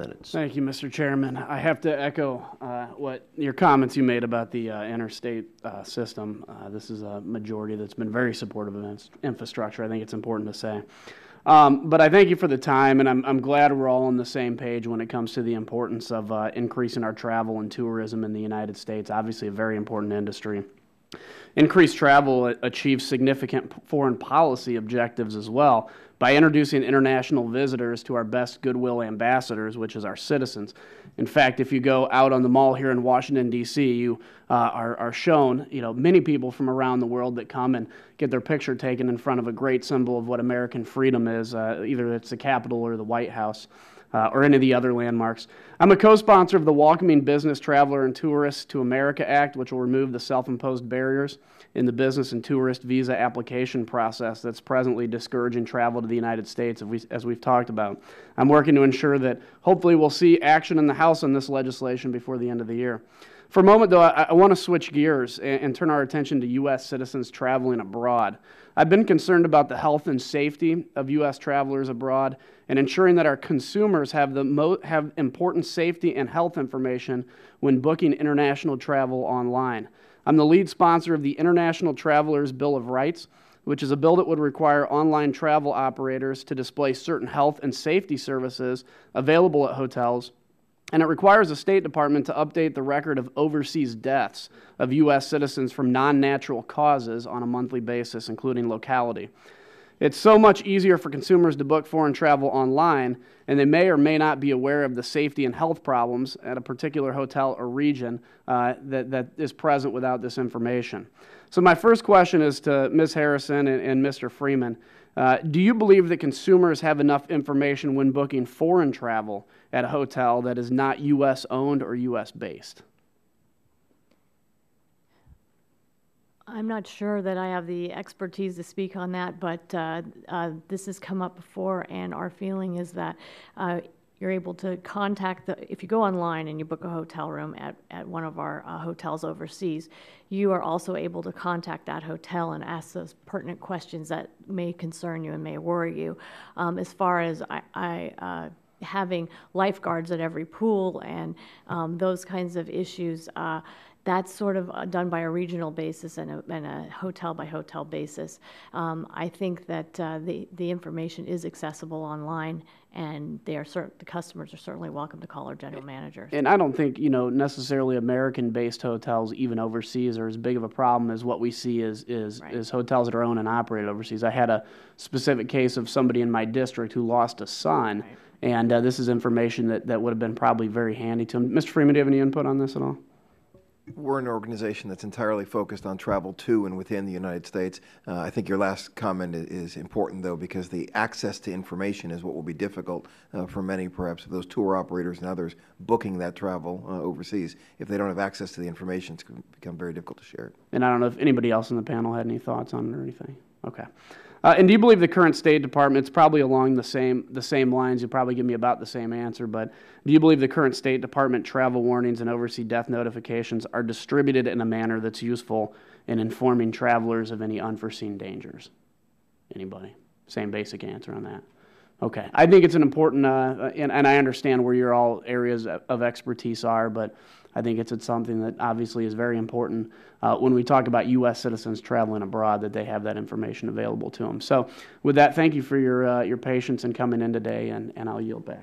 minutes. Thank you, Mr. Chairman. I have to echo what your comments you made about the interstate system. This is a majority that's been very supportive of infrastructure. I think it's important to say. But I thank you for the time, and I'm glad we're all on the same page when it comes to the importance of increasing our travel and tourism in the United States. Obviously a very important industry. Increased travel achieves significant foreign policy objectives as well by introducing international visitors to our best goodwill ambassadors, which is our citizens. In fact, if you go out on the mall here in Washington, D.C., you are shown, many people from around the world that come and get their picture taken in front of a great symbol of what American freedom is, either it's the Capitol or the White House. Or any of the other landmarks. I'm a co-sponsor of the Welcoming Business Traveler and Tourists to America Act, which will remove the self-imposed barriers in the business and tourist visa application process that's presently discouraging travel to the United States, as we've talked about. I'm working to ensure that hopefully we'll see action in the House on this legislation before the end of the year. For a moment, though, I want to switch gears and turn our attention to U.S. citizens traveling abroad. I've been concerned about the health and safety of U.S. travelers abroad and ensuring that our consumers have important safety and health information when booking international travel online. I'm the lead sponsor of the International Travelers Bill of Rights, which is a bill that would require online travel operators to display certain health and safety services available at hotels, and it requires the State Department to update the record of overseas deaths of U.S. citizens from non-natural causes on a monthly basis, including locality. It's so much easier for consumers to book foreign travel online, and they may or may not be aware of the safety and health problems at a particular hotel or region that is present without this information. So my first question is to Ms. Harrison and Mr. Freeman. Do you believe that consumers have enough information when booking foreign travel at a hotel that is not U.S. owned or U.S. based? I'm not sure that I have the expertise to speak on that, but this has come up before, and our feeling is that you're able to contact if you go online and you book a hotel room at one of our hotels overseas, you are also able to contact that hotel and ask those pertinent questions that may concern you and may worry you. As far as having lifeguards at every pool and those kinds of issues, that's sort of done by a regional basis and a hotel-by-hotel basis. I think that the information is accessible online, and the customers are certainly welcome to call our general managers. And I don't think necessarily American-based hotels, even overseas, are as big of a problem as what we see is hotels that are owned and operated overseas. I had a specific case of somebody in my district who lost a son, and this is information that would have been probably very handy to him. Mr. Freeman, do you have any input on this at all? We're an organization that's entirely focused on travel to and within the United States. I think your last comment is important, though, because the access to information is what will be difficult for many, perhaps, of those tour operators and others booking that travel overseas. If they don't have access to the information, it's going to become very difficult to share it. And I don't know if anybody else on the panel had any thoughts on it or anything. Okay. And do you believe the current State Department, it's probably along the same lines, you'll probably give me about the same answer, but do you believe the current State Department travel warnings and overseas death notifications are distributed in a manner that's useful in informing travelers of any unforeseen dangers? Anybody? Same basic answer on that. Okay. I think it's an important, and I understand where your all areas of expertise are, but I think it's something that obviously is very important when we talk about U.S. citizens traveling abroad, that they have that information available to them. So with that, thank you for your patience in coming in today, and I'll yield back.